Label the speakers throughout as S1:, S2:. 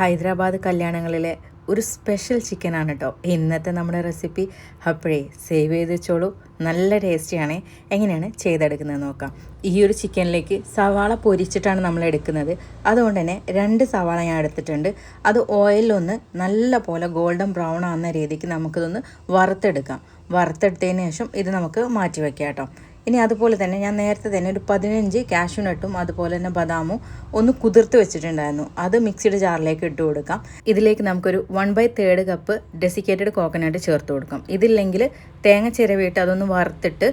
S1: ഹൈദരാബാദ് കല്യാണങ്ങളിലെ ഒരു സ്പെഷ്യൽ ചിക്കനാണ് കേട്ടോ ഇന്നത്തെ നമ്മുടെ റെസിപ്പി. അപ്പോഴേ സേവ് ചെയ്ത് വെച്ചോളൂ, നല്ല ടേസ്റ്റിയാണ്. എങ്ങനെയാണ് ചെയ്തെടുക്കുന്നത് നോക്കാം. ഈ ഒരു ചിക്കനിലേക്ക് സവാള പൊരിച്ചിട്ടാണ് നമ്മൾ എടുക്കുന്നത്. അതുകൊണ്ട് തന്നെ 2 സവാള ഞാൻ എടുത്തിട്ടുണ്ട്. അത് ഓയിലൊന്ന് നല്ല പോലെ ഗോൾഡൻ ബ്രൗൺ ആകുന്ന രീതിക്ക് നമുക്കിതൊന്ന് വറുത്തെടുക്കാം. വറുത്തെടുത്തതിന് ശേഷം ഇത് നമുക്ക് മാറ്റി വയ്ക്കാം കേട്ടോ. ഇനി അതുപോലെ തന്നെ ഞാൻ നേരത്തെ തന്നെ ഒരു 15 കാഷ്യൂനട്ടും അതുപോലെ തന്നെ ബദാമും ഒന്ന് കുതിർത്ത് വെച്ചിട്ടുണ്ടായിരുന്നു. അത് മിക്സിയുടെ ജാറിലേക്ക് ഇട്ട് കൊടുക്കാം. ഇതിലേക്ക് നമുക്കൊരു 1/3 കപ്പ് ഡെസിക്കേറ്റഡ് കോക്കനട്ട് ചേർത്ത് കൊടുക്കാം. ഇതില്ലെങ്കിൽ തേങ്ങ ചിരവിയിട്ട് അതൊന്ന് വറുത്തിട്ട്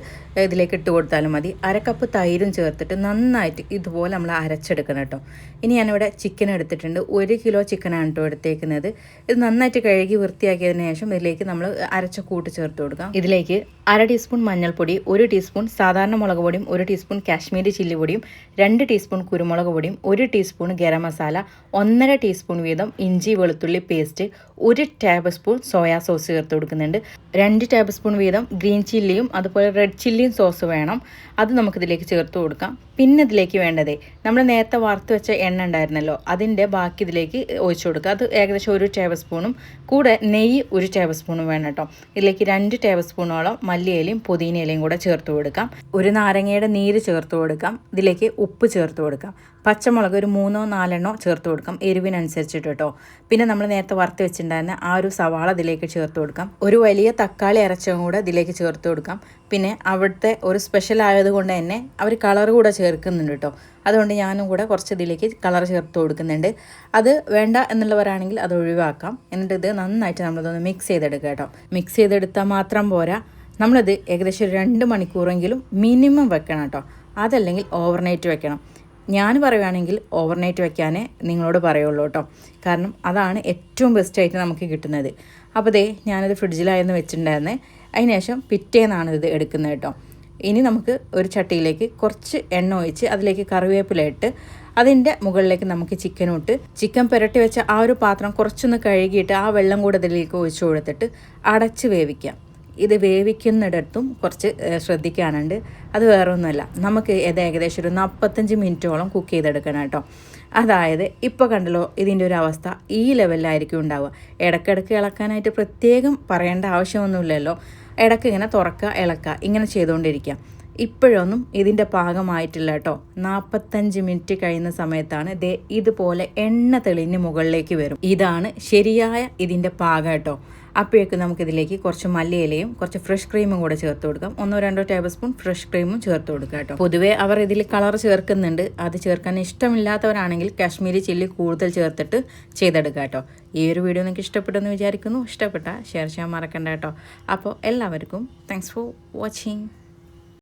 S1: ഇതിലേക്ക് ഇട്ട് കൊടുത്താലും മതി. 1/2 കപ്പ് തൈരും ചേർത്തിട്ട് നന്നായിട്ട് ഇതുപോലെ നമ്മൾ അരച്ചെടുക്കണം കേട്ടോ. ഇനി ഞാനിവിടെ ചിക്കൻ എടുത്തിട്ടുണ്ട്. 1 കിലോ ചിക്കനാണ് കേട്ടോ എടുത്തേക്കുന്നത്. ഇത് നന്നായിട്ട് കഴുകി വൃത്തിയാക്കിയതിന് ശേഷം ഇതിലേക്ക് നമ്മൾ അരച്ച കൂട്ട് ചേർത്ത് കൊടുക്കാം. ഇതിലേക്ക് 1/2 ടീസ്പൂൺ മഞ്ഞൾപ്പൊടി, 1 ടീസ്പൂൺ സാധാരണ മുളക് പൊടിയും, 1 ടീസ്പൂൺ കാശ്മീരി ചില്ലി പൊടിയും, 2 ടീസ്പൂൺ കുരുമുളക് പൊടിയും, 1 ടീസ്പൂൺ ഗരം മസാല, 1.5 ടീസ്പൂൺ വീതം ഇഞ്ചി വെളുത്തുള്ളി paste, 1 table spoon soya sauce ചേർത്ത് കൊടുക്കുന്നുണ്ട്. 2 ടേബിൾ സ്പൂൺ വീതം ഗ്രീൻ ചില്ലിയും അതുപോലെ റെഡ് ചില്ലിയും സോസ് വേണം. അത് നമുക്കിതിലേക്ക് ചേർത്ത് കൊടുക്കാം. പിന്നെ ഇതിലേക്ക് വേണ്ടതേ നമ്മൾ നേരത്തെ വറുത്ത് വെച്ച എണ്ണ ഉണ്ടായിരുന്നല്ലോ, അതിൻ്റെ ബാക്കി ഇതിലേക്ക് ഒഴിച്ചു കൊടുക്കുക. അത് ഏകദേശം 1 ടേബിൾ സ്പൂണും കൂടെ നെയ്യ് 1 ടേബിൾ സ്പൂണും വേണം കേട്ടോ. ഇതിലേക്ക് 2 ടേബിൾ സ്പൂണോളം മല്ലിയിലയും പുതിനയിലയും കൂടെ ചേർത്ത് കൊടുക്കാം. 1 നാരങ്ങയുടെ നീര് ചേർത്ത് കൊടുക്കാം. ഇതിലേക്ക് ഉപ്പ് ചേർത്ത് കൊടുക്കാം. പച്ചമുളക് ഒരു 3-4 ചേർത്ത് കൊടുക്കാം, എരിവിനനുസരിച്ചിട്ട് കേട്ടോ. പിന്നെ നമ്മൾ നേരത്തെ വറുത്ത് വെച്ചിട്ടുണ്ടായിരുന്ന ആ ഒരു സവാള ഇതിലേക്ക് ചേർത്ത് കൊടുക്കാം. ഒരു വലിയ തക്കാളി അരച്ചതും കൂടെ ഇതിലേക്ക് ചേർത്ത് കൊടുക്കാം. പിന്നെ അവിടുത്തെ ഒരു സ്പെഷ്യൽ ആയതുകൊണ്ട് തന്നെ അവർ കളർ കൂടെ ചേർക്കുന്നുണ്ട് കേട്ടോ. അതുകൊണ്ട് ഞാനും കൂടെ കുറച്ച് ഇതിലേക്ക് കളർ ചേർത്ത് കൊടുക്കുന്നുണ്ട്. അത് വേണ്ട എന്നുള്ളവരാണെങ്കിൽ അത് ഒഴിവാക്കാം. എന്നിട്ട് ഇത് നന്നായിട്ട് നമ്മളിതൊന്ന് മിക്സ് ചെയ്തെടുക്കുക കേട്ടോ. മിക്സ് ചെയ്തെടുത്താൽ മാത്രം പോരാ, നമ്മളിത് ഏകദേശം 2 മണിക്കൂറെങ്കിലും മിനിമം വെക്കണം കേട്ടോ. അതല്ലെങ്കിൽ ഓവർനൈറ്റ് വെക്കണം. ഞാൻ പറയുകയാണെങ്കിൽ ഓവർനൈറ്റ് വെക്കാനേ നിങ്ങളോട് പറയുള്ളൂ കേട്ടോ. കാരണം അതാണ് ഏറ്റവും ബെസ്റ്റായിട്ട് നമുക്ക് കിട്ടുന്നത്. അപ്പോൾ ദേ ഞാനിത് ഫ്രിഡ്ജിലായിരുന്നു വെച്ചിട്ടുണ്ടായിരുന്നത്. അതിനുശേഷം പിറ്റേന്നാണ് ഇത് എടുക്കുന്നത് കേട്ടോ. ഇനി നമുക്ക് ഒരു ചട്ടിയിലേക്ക് കുറച്ച് എണ്ണ ഒഴിച്ച് അതിലേക്ക് കറിവേപ്പില ഇട്ട് അതിൻ്റെ മുകളിലേക്ക് നമുക്ക് ചിക്കൻ പുരട്ടി വെച്ച ആ ഒരു പാത്രം കുറച്ചൊന്ന് കഴുകിയിട്ട് ആ വെള്ളം കൂടെ ഇതിലേക്ക് ഒഴിച്ചു കൊടുത്തിട്ട് അടച്ച് വേവിക്കാം. ഇത് വേവിക്കുന്നിടത്തും കുറച്ച് ശ്രദ്ധിക്കാനുണ്ട്. അത് വേറെ ഒന്നുമല്ല, നമുക്ക് ഇത് ഏകദേശം ഒരു 45 മിനിറ്റോളം കുക്ക് ചെയ്തെടുക്കണം കേട്ടോ. അതായത് ഇപ്പോൾ കണ്ടല്ലോ ഇതിൻ്റെ ഒരു അവസ്ഥ ഈ ലെവലിലായിരിക്കും ഉണ്ടാവുക. ഇടയ്ക്കിടയ്ക്ക് ഇളക്കാനായിട്ട് പ്രത്യേകം പറയേണ്ട ആവശ്യമൊന്നുമില്ലല്ലോ. ഇടയ്ക്ക് ഇങ്ങനെ തുറക്കുക ഇളക്കുക ഇങ്ങനെ ചെയ്തുകൊണ്ടിരിക്കുക. ഇപ്പോഴൊന്നും ഇതിൻ്റെ പാകമായിട്ടില്ല കേട്ടോ. 45 മിനിറ്റ് കഴിയുന്ന സമയത്താണ് ഇതുപോലെ എണ്ണ തെളിഞ്ഞ് മുകളിലേക്ക് വരും. ഇതാണ് ശരിയായ ഇതിൻ്റെ പാകം കേട്ടോ. അപ്പോഴേക്കും നമുക്കിതിലേക്ക് കുറച്ച് മല്ലിയിലയും കുറച്ച് ഫ്രഷ് ക്രീമും കൂടെ ചേർത്ത് കൊടുക്കാം. 1-2 ടേബിൾ സ്പൂൺ ഫ്രഷ് ക്രീമും ചേർത്ത് കൊടുക്കുക കേട്ടോ. പൊതുവേ അവർ ഇതിൽ കളർ ചേർക്കുന്നുണ്ട്. അത് ചേർക്കാൻ ഇഷ്ടമില്ലാത്തവരാണെങ്കിൽ കാശ്മീരി ചില്ലി കൂടുതൽ ചേർത്തിട്ട് ചെയ്തെടുക്കുക കേട്ടോ. ഈ ഒരു വീഡിയോ നിങ്ങൾക്ക് ഇഷ്ടപ്പെട്ടെന്ന് വിചാരിക്കുന്നു. ഇഷ്ടപ്പെട്ടാൽ ഷെയർ ചെയ്യാൻ മറക്കണ്ട കേട്ടോ. അപ്പോൾ എല്ലാവർക്കും താങ്ക്സ് ഫോർ വാച്ചിങ്.